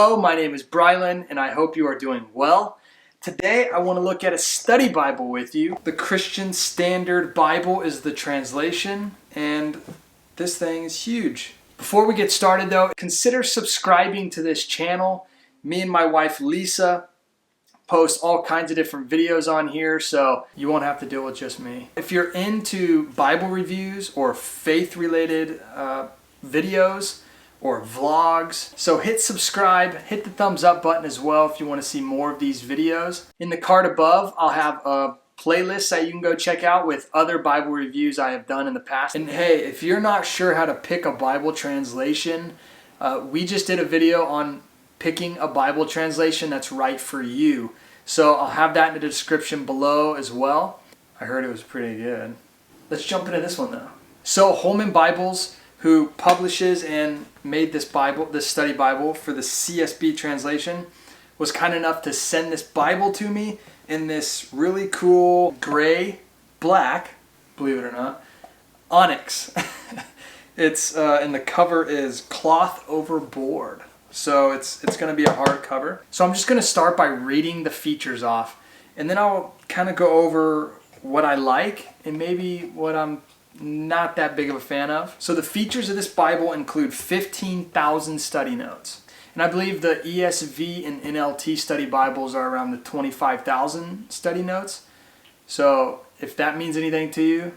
Hello, my name is Brylan, and I hope you are doing well. Today, I want to look at a study Bible with you. The Christian Standard Bible is the translation, and this thing is huge. Before we get started though, consider subscribing to this channel. Me and my wife Lisa post all kinds of different videos on here, so you won't have to deal with just me. If you're into Bible reviews or faith-related videos or vlogs, so hit subscribe, hit the thumbs up button as well if you want to see more of these videos. In the card above, I'll have a playlist that you can go check out with other Bible reviews I have done in the past. And hey, if you're not sure how to pick a Bible translation, we just did a video on picking a Bible translation that's right for you. So I'll have that in the description below as well. I heard it was pretty good. Let's jump into this one though. So Holman Bibles, who publishes and made this Bible, this study Bible for the CSB translation, was kind enough to send this Bible to me in this really cool gray, black, believe it or not, onyx. It's and the cover is cloth over board. So it's going to be a hard cover. So I'm just going to start by reading the features off, and then I'll kind of go over what I like and maybe what I'm not that big of a fan of. So the features of this Bible include 15,000 study notes. And I believe the ESV and NLT study Bibles are around the 25,000 study notes. So if that means anything to you,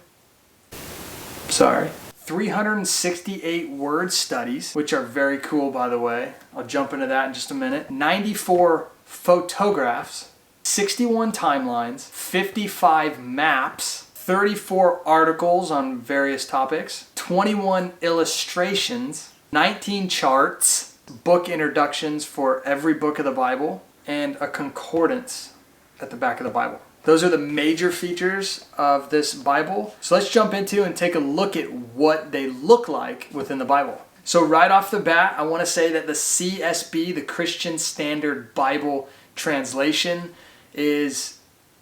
sorry. 368 word studies, which are very cool by the way. I'll jump into that in just a minute. 94 photographs, 61 timelines, 55 maps, 34 articles on various topics, 21 illustrations, 19 charts, book introductions for every book of the Bible, and a concordance at the back of the Bible. Those are the major features of this Bible. So let's jump into and take a look at what they look like within the Bible. So right off the bat, I want to say that the CSB, the Christian Standard Bible translation, is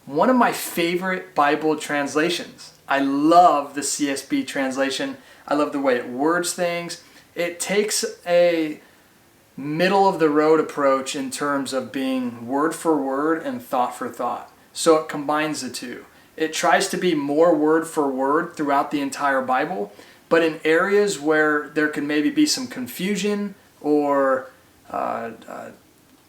one of my favorite Bible translations. I love the CSB translation. I love the way it words things. It takes a middle of the road approach in terms of being word for word and thought for thought. So it combines the two. It tries to be more word for word throughout the entire Bible, but in areas where there can maybe be some confusion or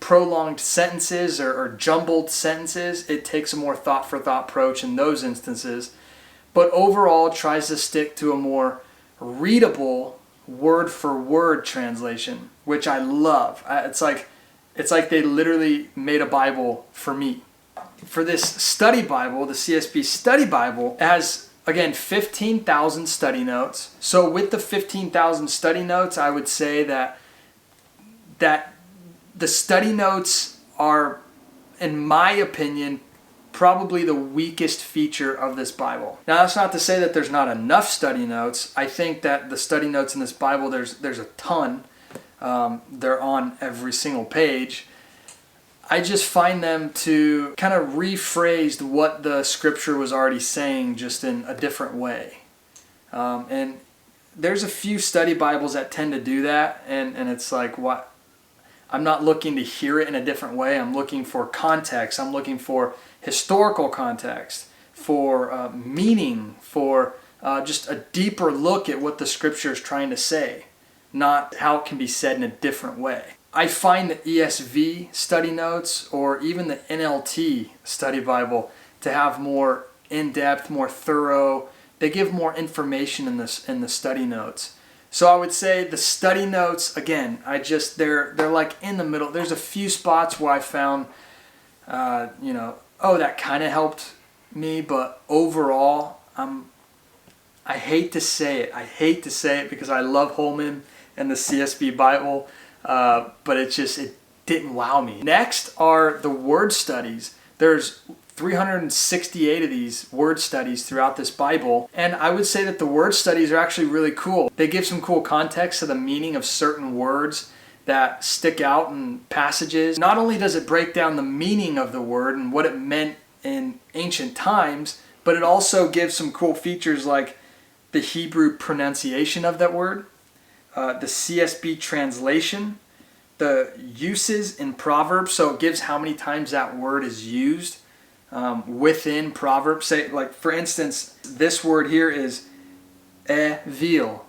prolonged sentences or jumbled sentences, it takes a more thought for thought approach in those instances, but overall tries to stick to a more readable word for word translation, which I love. It's like they literally made a Bible for me. For this study Bible, the CSB Study Bible, it has again 15,000 study notes. So with the 15,000 study notes, I would say that the study notes are, in my opinion, probably the weakest feature of this Bible. Now that's not to say that there's not enough study notes. I think that the study notes in this Bible, there's a ton. They're on every single page. I just find them to kind of rephrase what the scripture was already saying, just in a different way. And there's a few study Bibles that tend to do that, and it's like, what? I'm not looking to hear it in a different way. I'm looking for context. I'm looking for historical context, for meaning, for just a deeper look at what the scripture is trying to say, not how it can be said in a different way. I find the ESV study notes or even the NLT study Bible to have more in-depth, more thorough. They give more information in the study notes. So I would say the study notes, again, they're like in the middle. There's a few spots where I found, that kind of helped me, but overall, I hate to say it. I hate to say it because I love Holman and the CSB Bible, but it didn't wow me. Next are the word studies. There's 368 of these word studies throughout this Bible, and I would say that the word studies are actually really cool. They give some cool context to the meaning of certain words that stick out in passages. Not only does it break down the meaning of the word and what it meant in ancient times, but it also gives some cool features like the Hebrew pronunciation of that word, the CSB translation, the uses in Proverbs, so it gives how many times that word is used within Proverbs. Say, like for instance, this word here is evil,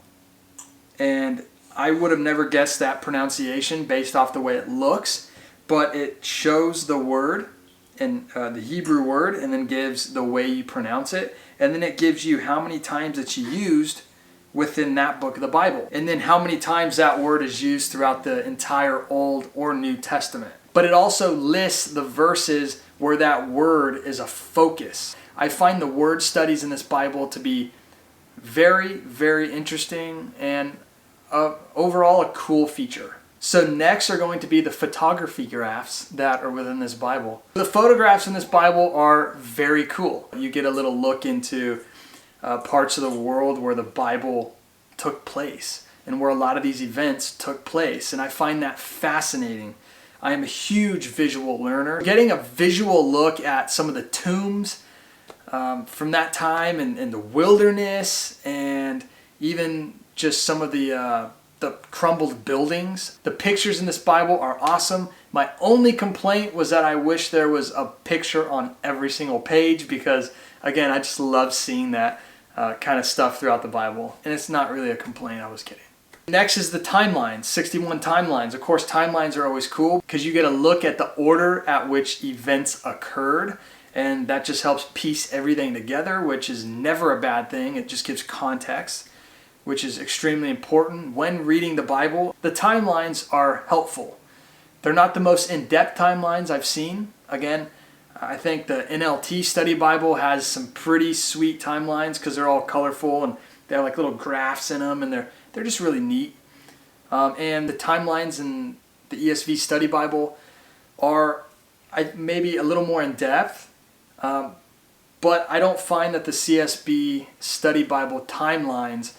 and I would have never guessed that pronunciation based off the way it looks, but it shows the word and the Hebrew word, and then gives the way you pronounce it, and then it gives you how many times it's used within that book of the Bible, and then how many times that word is used throughout the entire Old or New Testament. But it also lists the verses where that word is a focus. I find the word studies in this Bible to be very, very interesting and overall a cool feature. So next are going to be the photography graphs that are within this Bible. The photographs in this Bible are very cool. You get a little look into parts of the world where the Bible took place and where a lot of these events took place, and I find that fascinating. I am a huge visual learner. Getting a visual look at some of the tombs from that time and the wilderness, and even just some of the crumbled buildings. The pictures in this Bible are awesome. My only complaint was that I wish there was a picture on every single page, because again, I just love seeing that kind of stuff throughout the Bible. And it's not really a complaint, I was kidding. Next is the timelines, 61 timelines. Of course, timelines are always cool because you get a look at the order at which events occurred, and that just helps piece everything together, which is never a bad thing. It just gives context, which is extremely important. When reading the Bible, the timelines are helpful. They're not the most in-depth timelines I've seen. Again, I think the NLT Study Bible has some pretty sweet timelines because they're all colorful and they have like little graphs in them, and they're just really neat. And the timelines in the ESV Study Bible are maybe a little more in depth, but I don't find that the CSB Study Bible timelines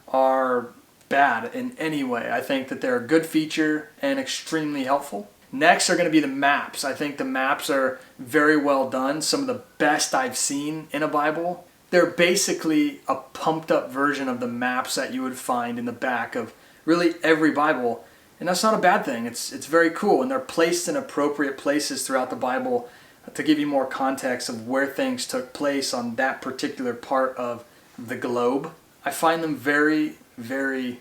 are bad in any way. I think that they're a good feature and extremely helpful. Next are going to be the maps. I think the maps are very well done. Some of the best I've seen in a Bible. They're basically a pumped up version of the maps that you would find in the back of really every Bible. And that's not a bad thing. It's very cool. And they're placed in appropriate places throughout the Bible to give you more context of where things took place on that particular part of the globe. I find them very, very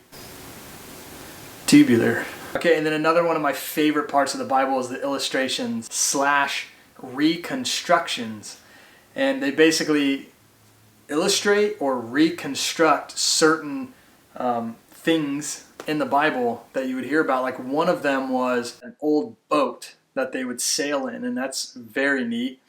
tubular. Okay, and then another one of my favorite parts of the Bible is the illustrations / reconstructions. And they basically illustrate or reconstruct certain things in the Bible that you would hear about. Like one of them was an old boat that they would sail in, and that's very neat.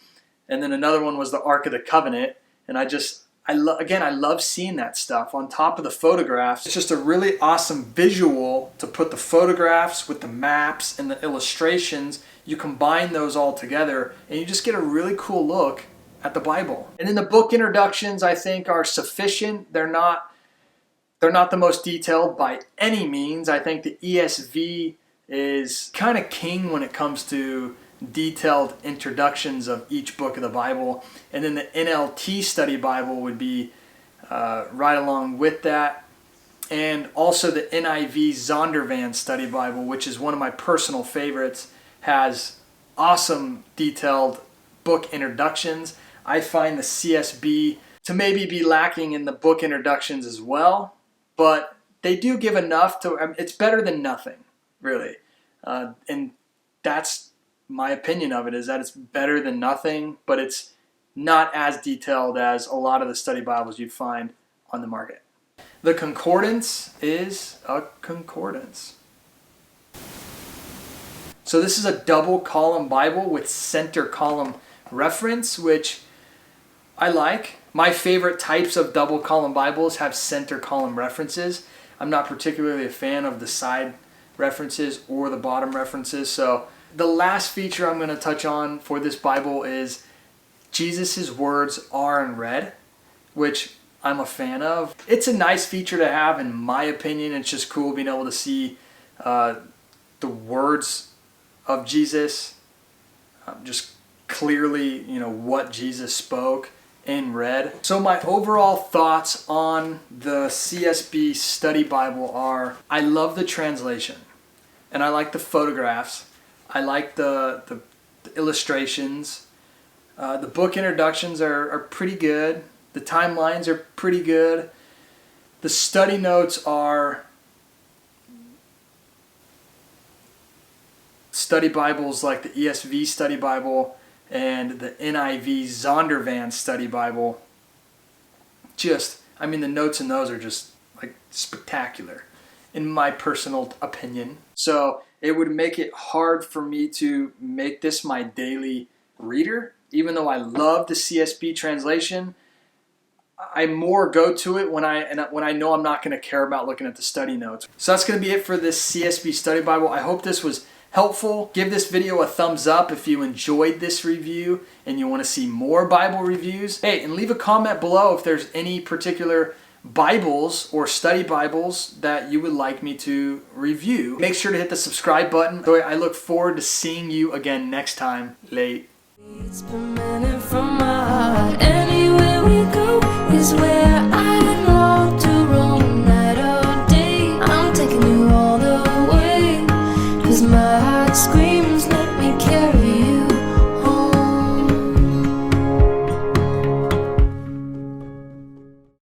And then another one was the Ark of the Covenant, and I love seeing that stuff on top of the photographs. It's just a really awesome visual to put the photographs with the maps and the illustrations. You combine those all together and you just get a really cool look at the Bible. And then the book introductions, I think, are sufficient. They're not the most detailed by any means. I think the ESV is kind of king when it comes to detailed introductions of each book of the Bible, and then the NLT Study Bible would be right along with that, and also the NIV Zondervan Study Bible, which is one of my personal favorites, has awesome detailed book introductions. I find the CSB to maybe be lacking in the book introductions as well, but they do give enough to, it's better than nothing, really, and that's my opinion of it, is that it's better than nothing, but it's not as detailed as a lot of the study Bibles you'd find on the market. The Concordance is a concordance. So this is a double column Bible with center column reference, which I like. My favorite types of double column Bibles have center column references. I'm not particularly a fan of the side references or the bottom references, so the last feature I'm going to touch on for this Bible is Jesus' words are in red, which I'm a fan of. It's a nice feature to have, in my opinion. It's just cool being able to see the words of Jesus, just clearly, what Jesus spoke in red. So my overall thoughts on the CSB Study Bible are, I love the translation. and I like the photographs. I like the illustrations. The book introductions are pretty good. The timelines are pretty good. The study notes are study Bibles like the ESV Study Bible and the NIV Zondervan Study Bible. The notes in those are just like spectacular, in my personal opinion. So it would make it hard for me to make this my daily reader. Even though I love the CSB translation, I more go to it when I know I'm not going to care about looking at the study notes. So that's going to be it for this CSB Study Bible. I hope this was helpful. Give this video a thumbs up if you enjoyed this review and you want to see more Bible reviews. Hey, and leave a comment below if there's any particular Bibles or study Bibles that you would like me to review. Make sure to hit the subscribe button. So I look forward to seeing you again next time. Late. It's permanent from my heart. Anywhere we go is where I long to roam. Night or day, I'm taking you all the way. 'Cause my heart screams.